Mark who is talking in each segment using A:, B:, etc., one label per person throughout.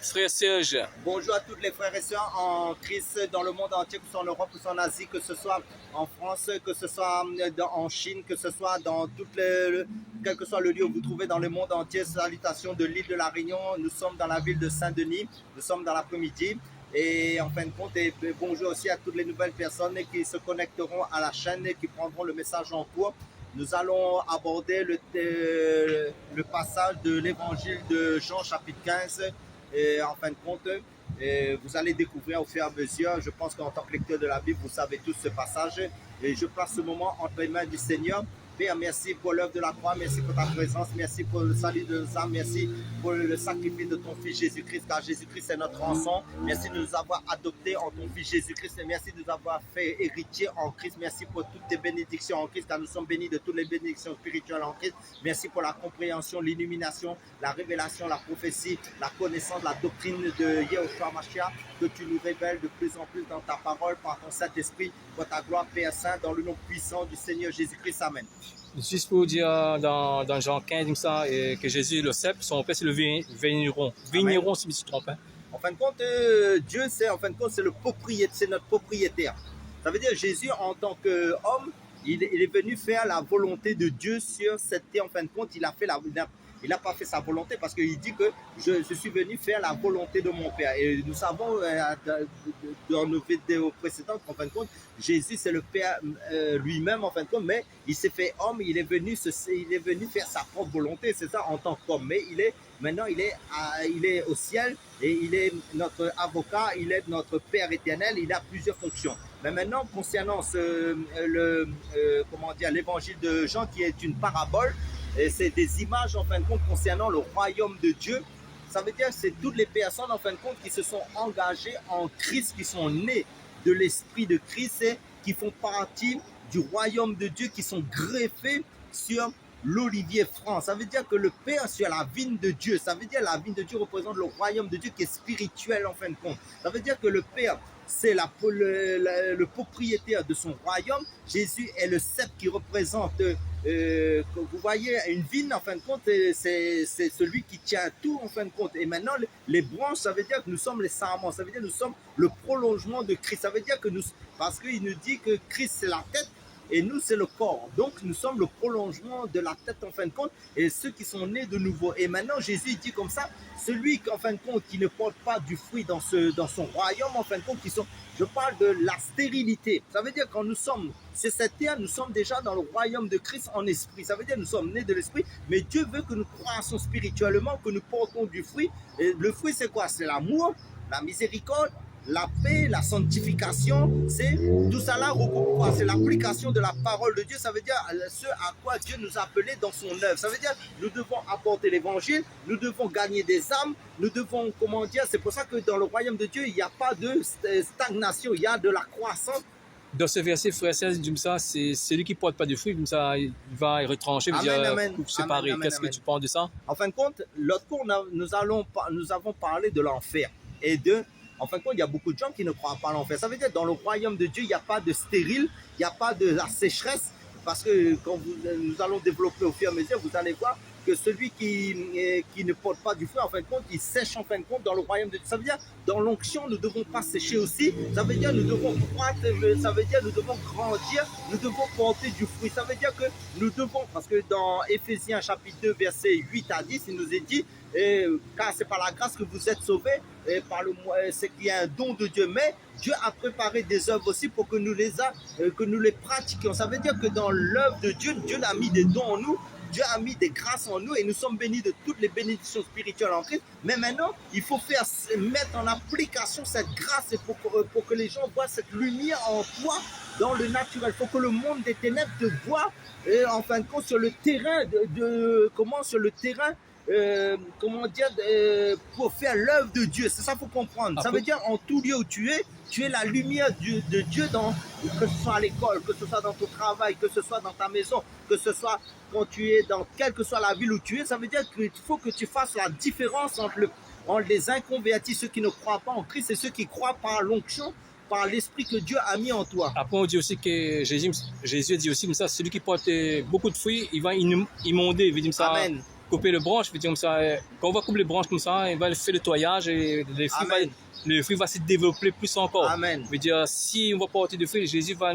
A: frère Serge.
B: Bonjour à toutes les frères et sœurs en Christ dans le monde entier, que ce soit en Europe, que ce soit en Asie, que ce soit en France, que ce soit en Chine, que ce soit dans quel que soit le lieu où vous vous trouvez dans le monde entier. Salutations de l'île de la Réunion. Nous sommes dans la ville de Saint-Denis. Nous sommes dans l'après-midi. Et en fin de compte, bonjour aussi à toutes les nouvelles personnes qui se connecteront à la chaîne et qui prendront le message en cours. Nous allons aborder le passage de l'évangile de Jean chapitre 15. Et en fin de compte, vous allez découvrir au fur et à mesure. Je pense qu'en tant que lecteur de la Bible, vous savez tous ce passage. Et je place ce moment entre les mains du Seigneur. Père, merci pour l'œuvre de la croix, merci pour ta présence, merci pour le salut de nos âmes, merci pour le sacrifice de ton Fils Jésus-Christ, car Jésus-Christ est notre rançon. Merci de nous avoir adoptés en ton Fils Jésus-Christ et merci de nous avoir fait héritiers en Christ. Merci pour toutes tes bénédictions en Christ, car nous sommes bénis de toutes les bénédictions spirituelles en Christ. Merci pour la compréhension, l'illumination, la révélation, la prophétie, la connaissance, la doctrine de Yahushua Mashiach, que tu nous révèles de plus en plus dans ta parole, par ton Saint-Esprit, pour ta gloire, Père Saint, dans le nom puissant du Seigneur Jésus-Christ. Amen.
A: Juste pour dire dans Jean 15, comme ça, que Jésus le cep, son père c'est le vigneron. Vigneron, si je me suis trompé.
B: En fin de compte, Dieu, c'est le propriétaire, c'est notre propriétaire. Ça veut dire Jésus, en tant qu'homme, il est venu faire la volonté de Dieu sur cette terre. En fin de compte, il n'a pas fait sa volonté parce qu'il dit que je suis venu faire la volonté de mon Père. Et nous savons dans nos vidéos précédentes qu'en fin de compte, Jésus c'est le Père lui-même en fin de compte, mais il s'est fait homme, il est venu faire sa propre volonté, c'est ça en tant qu'homme. Mais maintenant il est au ciel et il est notre avocat, il est notre Père éternel, il a plusieurs fonctions. Mais maintenant concernant l'évangile de Jean qui est une parabole, c'est des images en fin de compte concernant le royaume de Dieu. Ça veut dire que c'est toutes les personnes en fin de compte qui se sont engagées en Christ, qui sont nées de l'esprit de Christ et qui font partie du royaume de Dieu, qui sont greffés sur l'olivier franc. Ça veut dire que le Père sur la vigne de Dieu, ça veut dire la vigne de Dieu représente le royaume de Dieu qui est spirituel en fin de compte. Ça veut dire que le Père c'est le propriétaire de son royaume. Jésus est le cep qui représente, vous voyez, une vigne, en fin de compte, c'est celui qui tient tout, en fin de compte. Et maintenant, les branches, ça veut dire que nous sommes les sarments, ça veut dire que nous sommes le prolongement de Christ. Ça veut dire que parce qu'il nous dit que Christ, c'est la tête, et nous, c'est le corps. Donc, nous sommes le prolongement de la tête, en fin de compte, et ceux qui sont nés de nouveau. Et maintenant, Jésus dit comme ça, celui qui, en fin de compte, qui ne porte pas du fruit dans son royaume, en fin de compte, je parle de la stérilité. Ça veut dire quand nous sommes sur cette terre, nous sommes déjà dans le royaume de Christ en esprit. Ça veut dire que nous sommes nés de l'esprit, mais Dieu veut que nous croissions spirituellement, que nous portons du fruit. Et le fruit, c'est quoi? C'est l'amour, la miséricorde, la paix, la sanctification, c'est tout ça là regroupe quoi? C'est l'application de la parole de Dieu. Ça veut dire ce à quoi Dieu nous a appelés dans son œuvre. Ça veut dire nous devons apporter l'évangile, nous devons gagner des âmes, nous devons, c'est pour ça que dans le royaume de Dieu, il n'y a pas de stagnation, il y a de la croissance.
A: Dans ce verset, frère Serge, dit ça, c'est celui qui ne porte pas de fruit, comme ça, il va retrancher, séparer. Qu'est-ce que tu penses de ça?
B: En fin de compte, l'autre cours, nous avons parlé de l'enfer et en fin de compte, il y a beaucoup de gens qui ne croient pas à l'enfer. Ça veut dire que dans le royaume de Dieu, il n'y a pas de stérile, il n'y a pas de la sécheresse. Parce que quand nous allons développer au fur et à mesure, vous allez voir que celui qui ne porte pas du fruit, en fin de compte, il sèche en fin de compte dans le royaume de Dieu. Ça veut dire dans l'onction, nous ne devons pas sécher aussi. Ça veut dire nous devons croître, ça veut dire nous devons grandir, nous devons porter du fruit. Ça veut dire que nous devons, parce que dans Éphésiens chapitre 2, verset 8 à 10, il nous est dit, car c'est par la grâce que vous êtes sauvés, c'est qu'il y a un don de Dieu, mais Dieu a préparé des œuvres aussi pour que nous les pratiquions. Ça veut dire que dans l'œuvre de Dieu, Dieu a mis des dons en nous, Dieu a mis des grâces en nous et nous sommes bénis de toutes les bénédictions spirituelles en Christ. Mais maintenant, il faut mettre en application cette grâce et pour que les gens voient cette lumière en toi dans le naturel. Il faut que le monde des ténèbres te voie en fin de compte sur le terrain pour faire l'œuvre de Dieu. C'est ça qu'il faut comprendre. Ça veut dire en tout lieu où tu es la lumière de Dieu, que ce soit à l'école, que ce soit dans ton travail, que ce soit dans ta maison, que ce soit quand tu es dans quelle que soit la ville où tu es. Ça veut dire qu'il faut que tu fasses la différence entre les inconvertis, ceux qui ne croient pas en Christ et ceux qui croient par l'onction, par l'esprit que Dieu a mis en toi.
A: Après, on dit aussi que Jésus dit aussi comme ça, celui qui porte beaucoup de fruits, il va imonder, il dit ça.
B: Amen.
A: couper les branches, je veux dire comme ça, quand on va couper les branches comme ça, il va faire le toyage et le fruit va se développer plus encore.
B: Amen.
A: Je veux dire, si on va porter de fruits, Jésus va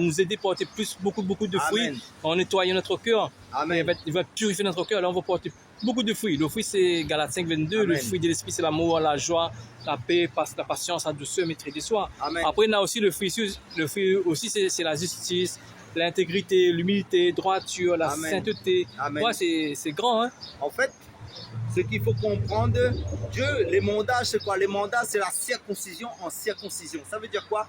A: nous aider à porter beaucoup de fruits.
B: Amen.
A: En nettoyant notre cœur.
B: Amen.
A: Il va purifier notre cœur. Là, on va porter beaucoup de fruits. Le fruit, c'est Galates 5, 22.
B: Amen.
A: Le fruit de l'esprit, c'est l'amour, la joie, la paix, la patience, la douceur, maîtrise de soi.
B: Amen.
A: Après, on a aussi le fruit aussi, c'est la justice, l'intégrité, l'humilité, droiture, la
B: Amen.
A: sainteté.
B: Amen.
A: Ouais, c'est grand, hein.
B: En fait, ce qu'il faut comprendre, Dieu, les mondages, c'est quoi? Les mondages, c'est la circoncision en circoncision. Ça veut dire quoi?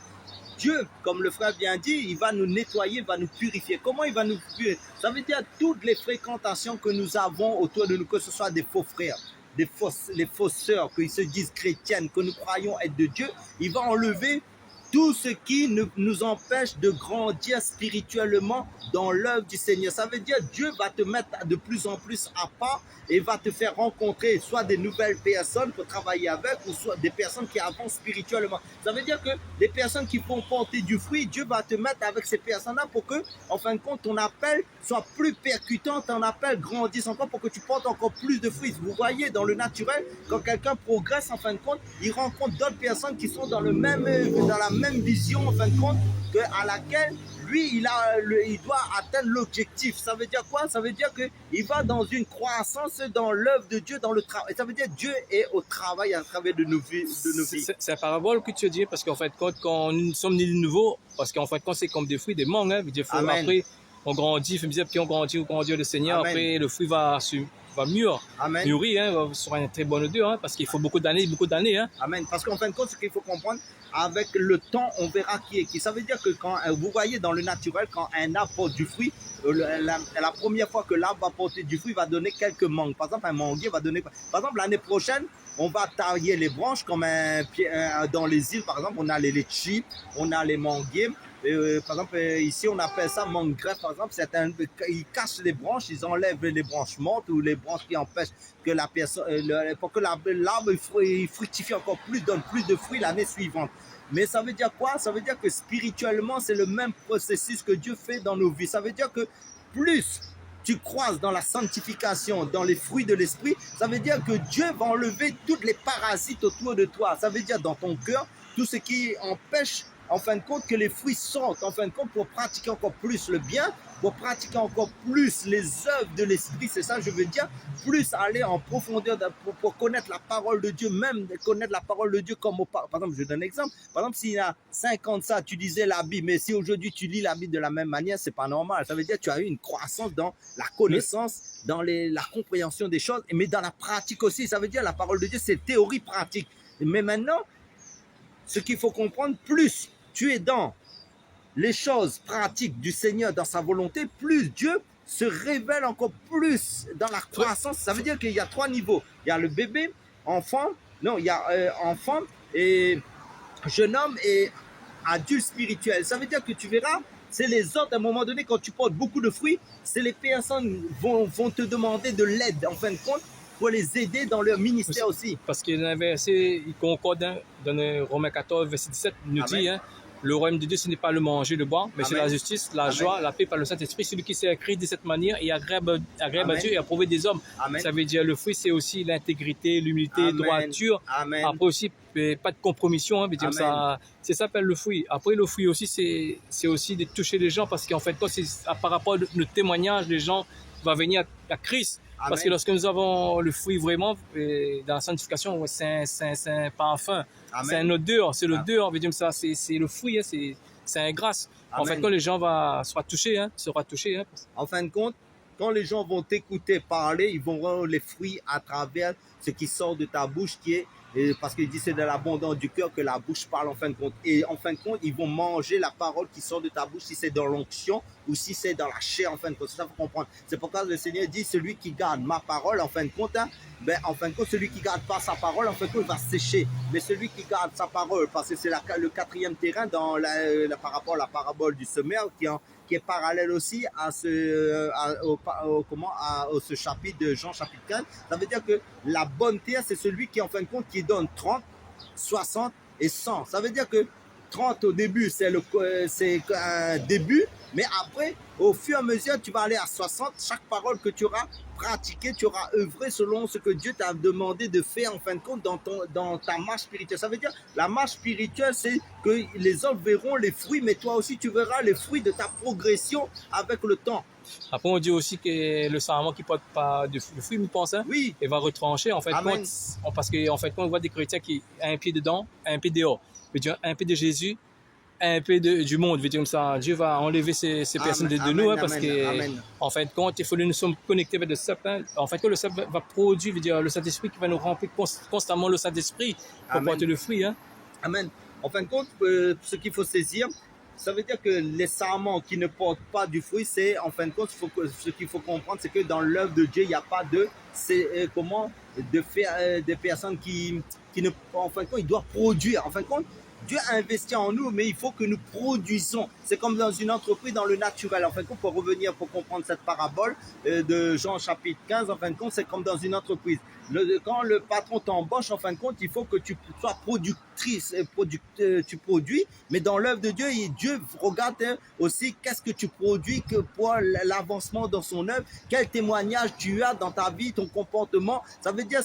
B: Dieu, comme le frère bien dit, il va nous nettoyer, il va nous purifier. Comment il va nous purifier? Ça veut dire toutes les fréquentations que nous avons autour de nous, que ce soit des faux frères, les fausses sœurs, qu'ils se disent chrétiennes, que nous croyons être de Dieu, il va enlever tout ce qui nous empêche de grandir spirituellement dans l'œuvre du Seigneur. Ça veut dire Dieu va te mettre de plus en plus à part et va te faire rencontrer soit des nouvelles personnes pour travailler avec ou soit des personnes qui avancent spirituellement. Ça veut dire que les personnes qui vont porter du fruit, Dieu va te mettre avec ces personnes-là pour que, en fin de compte, ton appel soit plus percutant, ton appel grandisse encore pour que tu portes encore plus de fruits. Vous voyez, dans le naturel, quand quelqu'un progresse, en fin de compte, il rencontre d'autres personnes qui sont dans la même vision, en fin de compte, à laquelle lui, il doit atteindre l'objectif. Ça veut dire quoi? Ça veut dire qu'il va dans une croissance dans l'œuvre de Dieu, dans le travail. Ça veut dire Dieu est au travail à travers de nos vies.
A: C'est un parabole que tu dis, parce qu'en fait, quand nous sommes nés de nouveau, parce qu'en fait, quand c'est comme des fruits, des mangues, hein, après, on grandit, puis on grandit le Seigneur, Amen. Après, le fruit va mûrir, hein, sur une très bonne odeur, hein, parce qu'il faut beaucoup d'années. Hein.
B: Amen. Parce qu'en fin de compte, ce qu'il faut comprendre, avec le temps, on verra qui est qui. Ça veut dire que quand vous voyez dans le naturel, quand un arbre porte du fruit, la première fois que l'arbre va porter du fruit, il va donner quelques mangues. Par exemple, un manguier va donner. Par exemple, l'année prochaine, on va tailler les branches comme dans les îles, par exemple, on a les litchis, on a les manguiers. Par exemple, ici, on appelle ça mangue greffe, par exemple. Ils cassent les branches, ils enlèvent les branches mortes ou les branches qui empêchent que la personne, pour que l'arbre fructifie encore plus, donne plus de fruits l'année suivante. Mais ça veut dire quoi? Ça veut dire que spirituellement, c'est le même processus que Dieu fait dans nos vies. Ça veut dire que plus tu croises dans la sanctification, dans les fruits de l'esprit, ça veut dire que Dieu va enlever toutes les parasites autour de toi. Ça veut dire dans ton cœur, tout ce qui empêche en fin de compte que les fruits sortent, en fin de compte pour pratiquer encore plus le bien, pour pratiquer encore plus les œuvres de l'esprit, c'est ça je veux dire, plus aller en profondeur pour connaître la parole de Dieu, même connaître la parole de Dieu comme par exemple, je donne un exemple, par exemple s'il y a 50 ça, tu lisais la Bible, mais si aujourd'hui tu lis la Bible de la même manière, c'est pas normal, ça veut dire que tu as eu une croissance dans la connaissance, dans la compréhension des choses, mais dans la pratique aussi, ça veut dire la parole de Dieu c'est théorie pratique, mais maintenant, ce qu'il faut comprendre, plus tu es dans les choses pratiques du Seigneur, dans sa volonté, plus Dieu se révèle encore plus dans la croissance. Ça veut dire qu'il y a 3 niveaux. Il y a le bébé, enfant, il y a enfant et jeune homme et adulte spirituel. Ça veut dire que tu verras, c'est les autres, à un moment donné, quand tu portes beaucoup de fruits, c'est les personnes vont te demander de l'aide, en fin de compte, pour les aider dans leur ministère aussi.
A: Parce qu'il y a un verset, il concorde dans Romains 14, verset 17, il nous dit, hein, le royaume de Dieu, ce n'est pas le manger, le boire, mais c'est la justice, la joie, la paix par le Saint-Esprit. Celui qui s'est écrit de cette manière et agréable à Dieu et approuvé des hommes. Amen. Ça veut dire le fruit, c'est aussi l'intégrité, l'humilité, la droiture. Amen. Après aussi, pas de compromission. Hein, dire ça, c'est ça s'appelle le fruit. Après, le fruit aussi, c'est aussi de toucher les gens parce qu'en fait, quand c'est par rapport à notre témoignage, les gens vont venir à Christ. Amen. Parce que lorsque nous avons le fruit vraiment, dans la sanctification, c'est un parfum, c'est un odeur, c'est l'odeur, c'est le fruit, hein, c'est un grâce. Amen. En fait, quand les gens seront touchés. Hein.
B: En fin de compte, quand les gens vont t'écouter parler, ils vont voir les fruits à travers ce qui sort de ta bouche, parce qu'il dit c'est de l'abondance du cœur que la bouche parle en fin de compte. Et en fin de compte, ils vont manger la parole qui sort de ta bouche, si c'est dans l'onction ou si c'est dans la chair en fin de compte. C'est ça qu'il faut comprendre. C'est pourquoi le Seigneur dit celui qui garde ma parole en fin de compte, hein, celui qui garde pas sa parole, en fin de compte, il va sécher. Mais celui qui garde sa parole, parce que c'est le 4e terrain dans par rapport à la parabole du semeur qui est parallèle aussi à ce chapitre de Jean chapitre 15. Ça veut dire que la bonne terre, c'est celui qui, en fin de compte, qui donne 30, 60 et 100. Ça veut dire que 30 au début, c'est un début, mais après, au fur et à mesure, tu vas aller à 60. Chaque parole que tu auras pratiqué, tu auras œuvré selon ce que Dieu t'a demandé de faire en fin de compte dans ta marche spirituelle. Ça veut dire la marche spirituelle, c'est que les autres verront les fruits, mais toi aussi tu verras les fruits de ta progression avec le temps.
A: Après, on dit aussi que le sarment qui ne porte pas de fruits, nous pensons,
B: Oui,
A: il va retrancher. En fait,
B: Amen.
A: parce qu'en fait, quand on voit des chrétiens qui ont un pied dedans, un pied dehors, veut dire un pied de Jésus, un peu du monde, veut dire comme ça. Dieu va enlever ces personnes de nous, hein, parce que, en fin de compte, il faut que nous sommes connectés avec le sapin. En fait, quand le sapin va produire, veut dire le Saint-Esprit qui va nous remplir constamment le Saint-Esprit pour
B: Amen.
A: porter le fruit. Hein.
B: Amen. En fin de compte, ce qu'il faut saisir, ça veut dire que les sarments qui ne portent pas du fruit, c'est en fin de compte, ce qu'il faut comprendre, c'est que dans l'œuvre de Dieu, il n'y a pas de faire des personnes qui ne, en fin de compte, ils doivent produire. En fin de compte, Dieu a investi en nous, mais il faut que nous produisons. C'est comme dans une entreprise, dans le naturel. En fin de compte, pour revenir, pour comprendre cette parabole de Jean chapitre 15, en fin de compte, c'est comme dans une entreprise. Quand le patron t'embauche, en fin de compte, il faut que tu sois productrice, tu produis, mais dans l'œuvre de Dieu, Dieu regarde aussi qu'est-ce que tu produis que pour l'avancement dans son œuvre, quel témoignage tu as dans ta vie, ton comportement. Ça veut dire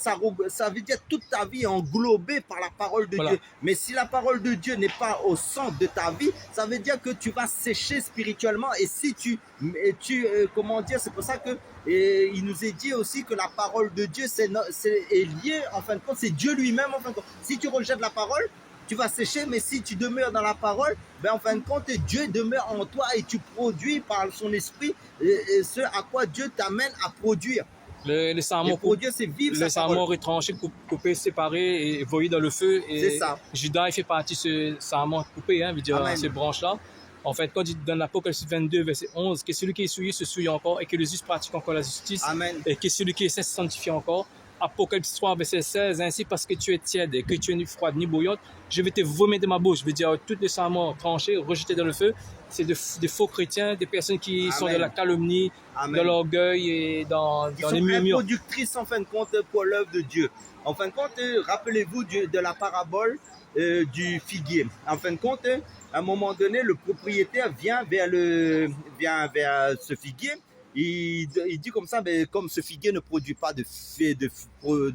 B: toute ta vie est englobée par la parole de Dieu. Mais si la parole de Dieu n'est pas au centre de ta vie, ça veut dire que tu vas sécher spirituellement. Et si comment dire, c'est pour ça que il nous est dit aussi que la parole de Dieu est liée, en fin de compte, c'est Dieu lui-même. En fin de compte, si tu rejettes la parole, tu vas sécher, mais si tu demeures dans la parole, ben en fin de compte, Dieu demeure en toi et tu produis par son esprit ce à quoi Dieu t'amène à produire.
A: Le sarment
B: produire, c'est vivre
A: le sarment retranché, coupé, séparé et voyé dans le feu.
B: C'est ça.
A: Judas, il fait partie de ce sarment coupé, hein, veut dire ces branches-là. En fait, quand il dit dans l'Apocalypse 22, verset 11, que celui qui est souillé se souille encore et que le juste pratique encore la justice.
B: Amen.
A: Et que celui qui est saint se sanctifie encore. Apocalypse 3, verset 16, ainsi parce que tu es tiède et que tu es ni froide ni bouillante, je vais te vomir de ma bouche. Je veux dire, tous les serments tranchés, rejetés dans le feu, c'est des faux chrétiens, des personnes qui
B: Amen.
A: sont de la calomnie,
B: Amen.
A: de l'orgueil et dans les murmures.
B: Productrices en fin de compte pour l'œuvre de Dieu. En fin de compte, rappelez-vous de la parabole du figuier. En fin de compte, à un moment donné, le propriétaire vient vers ce figuier. Il dit comme ça, ben, comme ce figuier ne produit pas de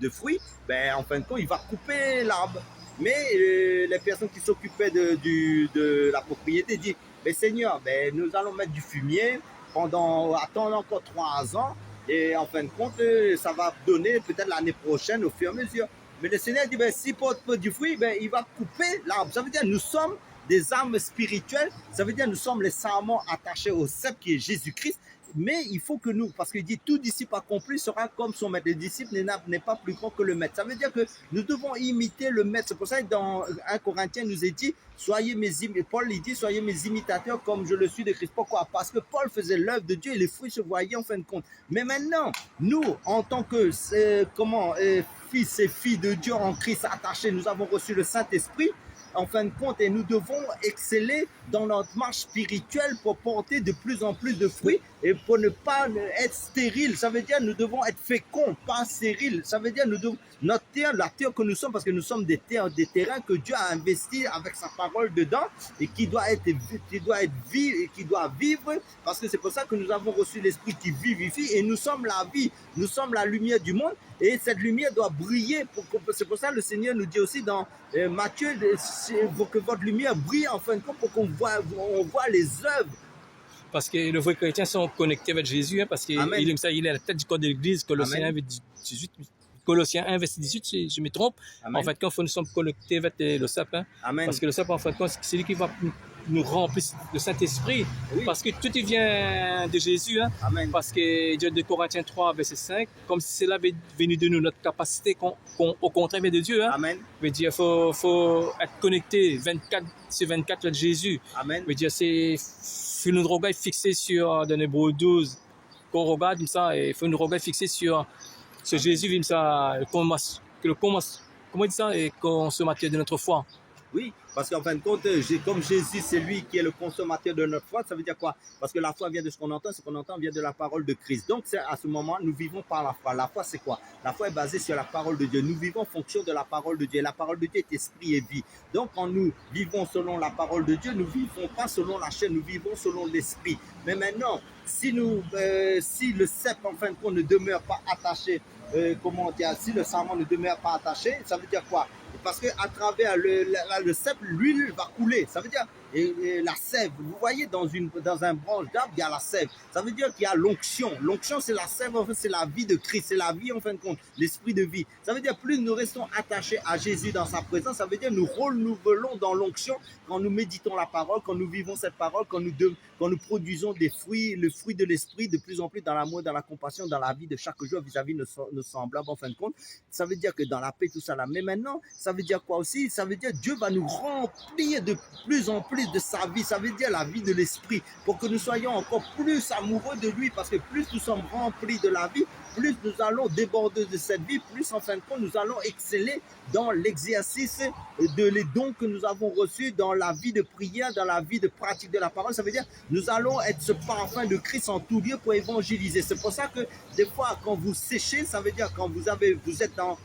B: fruits, ben, en fin de compte, il va couper l'arbre. Mais les personnes qui s'occupaient de la propriété disent, ben, Seigneur, ben, nous allons mettre du fumier attendre encore 3 ans. Et en fin de compte, ça va donner peut-être l'année prochaine au fur et à mesure. Mais le Seigneur dit, ben, s'il porte peu du fruit, ben, il va couper l'arbre. Ça veut dire nous sommes des âmes spirituelles. Ça veut dire nous sommes les sarments attachés au cep qui est Jésus-Christ. Mais il faut que nous, parce qu'il dit tout disciple accompli sera comme son maître. Le disciple n'est pas plus grand que le maître. Ça veut dire que nous devons imiter le maître. C'est pour ça que dans 1 Corinthiens, il nous est dit, Paul il dit, soyez mes imitateurs comme je le suis de Christ. Pourquoi? Parce que Paul faisait l'œuvre de Dieu et les fruits se voyaient en fin de compte. Mais maintenant, nous, en tant que fils et filles de Dieu en Christ attachés, nous avons reçu le Saint-Esprit. En fin de compte, et nous devons exceller dans notre marche spirituelle pour porter de plus en plus de fruits et pour ne pas être stérile. Ça veut dire nous devons être féconds, pas stériles. Ça veut dire la terre que nous sommes, parce que nous sommes des terrains que Dieu a investis avec sa parole dedans et qui doit vivre, parce que c'est pour ça que nous avons reçu l'Esprit qui vivifie et nous sommes la vie, nous sommes la lumière du monde et cette lumière doit briller. C'est pour ça que le Seigneur nous dit aussi dans Matthieu, que votre lumière brille en fin de compte pour qu'on voit les œuvres.
A: Parce que les vrais chrétiens sont connectés avec Jésus, hein, parce qu'il est à la tête du corps de l'Église, Colossiens 1, verset 18, si je me trompe. Amen. En fait, quand nous sommes connectés avec le sapin, parce que le sapin, en fait, c'est lui qui va nous remplir le Saint-Esprit, oui. Parce que tout vient de Jésus, hein, parce que Dieu de Corinthiens 3, verset 5, comme si cela avait venu de nous, notre capacité, au contraire vient de Dieu. Hein.
B: Amen.
A: Veut dire, faut être connecté 24 sur 24 avec Jésus.
B: Amen.
A: Veut dire, c'est une regard fixée sur, dans Hébreux 12, qu'on regarde comme ça, et il faut une regard fixée sur Jésus, comme ça, comment il dit ça, et consommateur de notre foi.
B: Oui, parce qu'en fin de compte, comme Jésus, c'est lui qui est le consommateur de notre foi, ça veut dire quoi? Parce que la foi vient de ce qu'on entend vient de la parole de Christ. Donc, c'est à ce moment, nous vivons par la foi. La foi, c'est quoi? La foi est basée sur la parole de Dieu. Nous vivons en fonction de la parole de Dieu. Et la parole de Dieu est esprit et vie. Donc, quand nous vivons selon la parole de Dieu, nous ne vivons pas selon la chair, nous vivons selon l'esprit. Mais maintenant, si le cep, en fin de compte, ne demeure pas attaché, comment dire, si le sarment ne demeure pas attaché, ça veut dire quoi? Parce qu'à travers le cep, l'huile va couler. Ça veut dire, et la sève, vous voyez, dans un branche d'arbre, il y a la sève. Ça veut dire qu'il y a l'onction. L'onction, c'est la sève, en fait, c'est la vie de Christ, c'est la vie, en fin de compte, l'esprit de vie. Ça veut dire, plus nous restons attachés à Jésus dans sa présence, ça veut dire, nous renouvelons dans l'onction quand nous méditons la parole, quand nous vivons cette parole, quand nous produisons des fruits, le fruit de l'esprit, de plus en plus dans l'amour, dans la compassion, dans la vie de chaque jour vis-à-vis de nos semblables, en fin de compte. Ça veut dire que dans la paix, tout ça là. Mais maintenant, ça veut dire quoi aussi? Ça veut dire que Dieu va nous remplir de plus en plus de sa vie. Ça veut dire la vie de l'esprit, pour que nous soyons encore plus amoureux de lui, parce que plus nous sommes remplis de la vie, plus nous allons déborder de cette vie, plus en fin de compte nous allons exceller dans l'exercice les dons que nous avons reçus, dans la vie de prière, dans la vie de pratique de la parole. Ça veut dire nous allons être ce parfum de Christ en tout lieu pour évangéliser. C'est pour ça que des fois quand vous séchez, ça veut dire quand vous êtes dans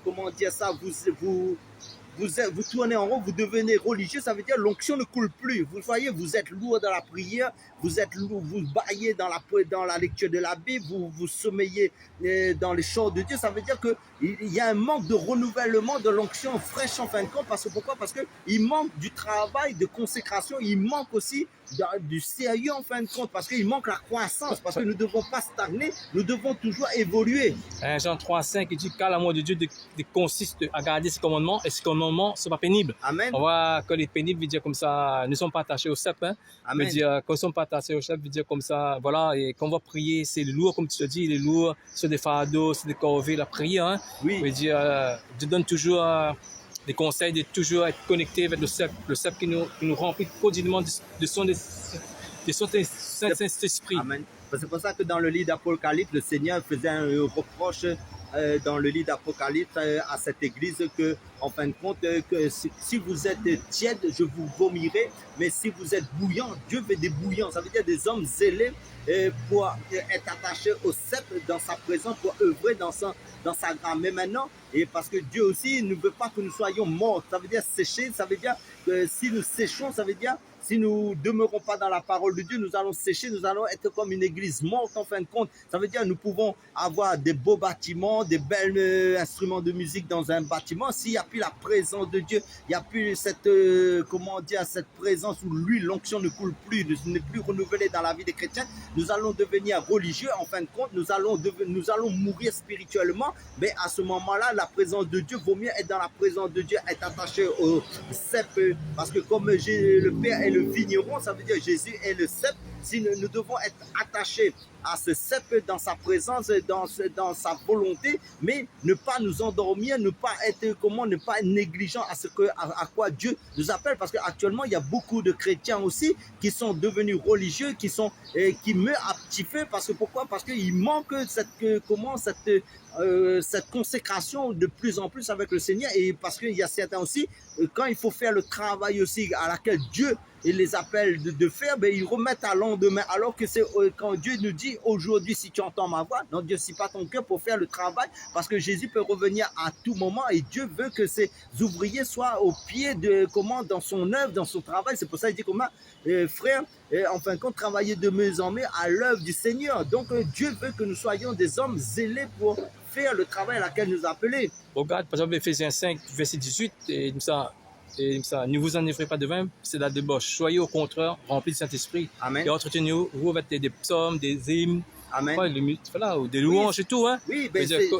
B: comment dire ça, vous tournez en rond, vous devenez religieux, ça veut dire l'onction ne coule plus. Vous voyez, vous êtes lourd dans la prière, vous êtes lourd, vous baillez dans la lecture de la Bible, vous sommeillez dans les chants de Dieu. Ça veut dire qu'il y a un manque de renouvellement de l'onction fraîche en fin de compte. Pourquoi? Parce qu'il manque du travail de consécration, il manque aussi du sérieux en fin de compte, parce qu'il manque la croissance, parce que nous ne devons pas stagner, nous devons toujours évoluer.
A: Jean 3,5, il dit car l'amour de Dieu consiste à garder ses commandements, et ses commandements ne sont pas pénibles.
B: Amen.
A: On voit que les pénibles veut dire comme ça, ne sont pas attachés au cep. Hein.
B: Amen.
A: Veut dire qu'on ne sont pas attachés au cep, veut dire comme ça, voilà, et quand on va prier, c'est lourd, comme tu te dis, il est lourd, c'est des fardeaux, c'est des corvées, la prière. Hein.
B: Oui.
A: Veut dire, Dieu donne toujours des conseils de toujours être connecté avec le cep qui nous remplit quotidiennement de son Saint-Esprit.
B: Amen. C'est pour ça que dans le livre d'Apocalypse, le Seigneur faisait un reproche dans le livre d'Apocalypse à cette église que, en fin de compte, que si vous êtes tiède, je vous vomirai, mais si vous êtes bouillant, Dieu veut des bouillants. Ça veut dire des hommes zélés pour être attachés au cep dans sa présence, pour œuvrer dans sa grâce. Mais maintenant, et parce que Dieu aussi ne veut pas que nous soyons morts, ça veut dire sécher, ça veut dire que si nous séchons, ça veut dire si nous ne demeurons pas dans la parole de Dieu, nous allons sécher, nous allons être comme une église morte en fin de compte. Ça veut dire que nous pouvons avoir des beaux bâtiments, des belles instruments de musique dans un bâtiment. S'il n'y a plus la présence de Dieu, il n'y a plus cette, cette présence où l'huile, l'onction ne coule plus, n'est plus renouvelée dans la vie des chrétiens, nous allons devenir religieux. En fin de compte, nous allons mourir spirituellement. Mais à ce moment-là, la présence de Dieu, vaut mieux être dans la présence de Dieu, être attaché au cep, parce que comme le Père est le vigneron, ça veut dire Jésus est le cep. Si nous devons être attachés à ce cep dans sa présence, dans sa volonté, mais ne pas nous endormir, ne pas être négligent à quoi Dieu nous appelle, parce qu'actuellement il y a beaucoup de chrétiens aussi qui sont devenus religieux, qui meurent à petit feu, pourquoi? Parce qu'il manque cette consécration de plus en plus avec le Seigneur, et parce qu'il y a certains aussi, quand il faut faire le travail aussi à laquelle Dieu les appelle de faire, ils remettent à lendemain, alors que c'est quand Dieu nous dit aujourd'hui, si tu entends ma voix, n'endurcis pas ton cœur pour faire le travail, parce que Jésus peut revenir à tout moment, et Dieu veut que ces ouvriers soient au pied dans son œuvre, dans son travail. C'est pour ça qu'il dit frère, en fin de compte, travailler de mieux en mieux à l'œuvre du Seigneur. Donc Dieu veut que nous soyons des hommes zélés pour faire le travail à laquelle nous appelons.
A: Regarde, par exemple, Ephésiens 5, verset 18, et ça, ne vous enivrez pas de vin, c'est la débauche. Soyez au contraire remplis du Saint-Esprit.
B: Amen.
A: Et entretenez-vous avec des psaumes, des hymnes,
B: ou
A: des louanges et tout. Hein.
B: Oui,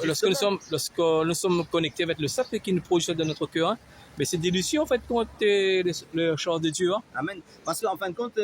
A: lorsque nous sommes connectés avec le Saint qui nous produit dans notre cœur, mais c'est délicieux en fait quand le chant de Dieu. Hein.
B: Amen. Parce qu'en fin de compte,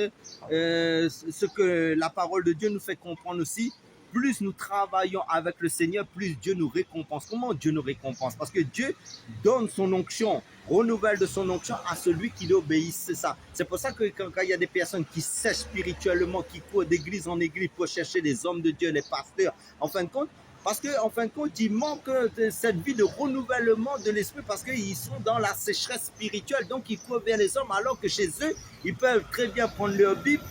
B: ce que la parole de Dieu nous fait comprendre aussi, plus nous travaillons avec le Seigneur, plus Dieu nous récompense. Comment Dieu nous récompense? Parce que Dieu donne son onction, renouvelle de son onction à celui qui lui obéit. C'est ça. C'est pour ça que quand il y a des personnes qui sèchent spirituellement, qui courent d'église en église pour chercher les hommes de Dieu, les pasteurs, en fin de compte, Parce qu'en fin de compte, il manque de cette vie de renouvellement de l'esprit parce qu'ils sont dans la sécheresse spirituelle. Donc, ils courent vers les hommes alors que chez eux, ils peuvent très bien prendre leur Bible,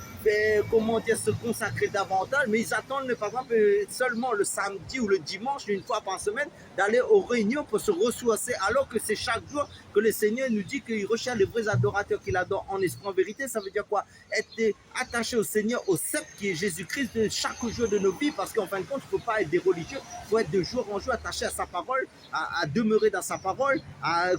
B: comment dire, se consacrer davantage, mais ils attendent par exemple seulement le samedi ou le dimanche, une fois par semaine, d'aller aux réunions pour se ressourcer, alors que c'est chaque jour que le Seigneur nous dit qu'il recherche les vrais adorateurs qu'il adore en esprit, en vérité. Ça veut dire quoi? Être attaché au Seigneur, au sceptre qui est Jésus-Christ de chaque jour de nos vies, parce qu'en fin de compte, il ne faut pas être des religieux, il faut être de jour en jour attaché à sa parole, à demeurer dans sa parole, à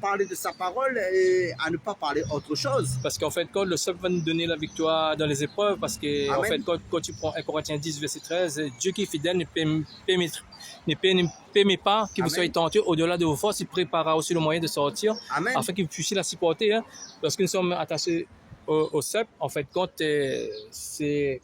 B: parler de sa parole et à ne pas parler autre chose.
A: Parce qu'en fait, quand le sceptre va nous donner la victoire dans les épreuves, parce que en fait, quand tu prends 1 Corinthiens 10, verset 13, Dieu qui est fidèle ne permet pas que vous soyez tentés au-delà de vos forces, il préparera aussi le moyen de sortir,
B: Amen.
A: afin que vous puissiez la supporter. Hein. Lorsque nous sommes attachés au sceptre, en fait, quand c'est,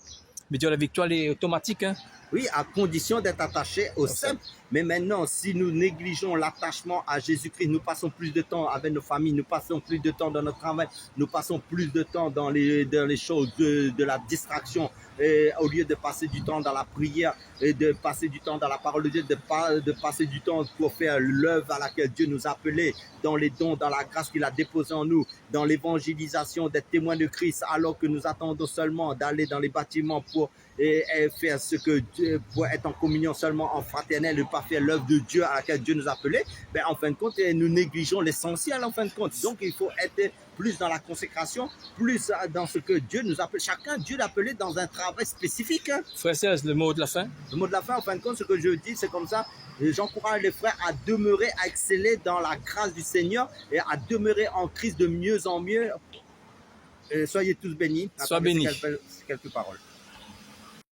A: la victoire est automatique. Hein.
B: Oui, à condition d'être attaché au sceptre. Mais maintenant, si nous négligeons l'attachement à Jésus-Christ, nous passons plus de temps avec nos familles, nous passons plus de temps dans notre travail, nous passons plus de temps dans les choses de la distraction, et au lieu de passer du temps dans la prière et de passer du temps dans la parole de Dieu, de passer du temps pour faire l'œuvre à laquelle Dieu nous a appelés, dans les dons, dans la grâce qu'il a déposée en nous, dans l'évangélisation, d'être témoins de Christ, alors que nous attendons seulement d'aller dans les bâtiments pour faire ce que Dieu, pour être en communion seulement en fraternel, ne pas faire l'œuvre de Dieu à laquelle Dieu nous a appelés, ben en fin de compte, nous négligeons l'essentiel en fin de compte. Donc, il faut être plus dans la consécration, plus dans ce que Dieu nous appelle. Chacun, Dieu l'a appelé dans un travail spécifique. Hein.
A: Frère Serge, le mot de la fin?
B: Le mot de la fin, en fin de compte, ce que je dis, c'est comme ça. J'encourage les frères à demeurer, à exceller dans la grâce du Seigneur et à demeurer en Christ de mieux en mieux. Soyez tous bénis.
A: Sois béni.
B: Quelques paroles.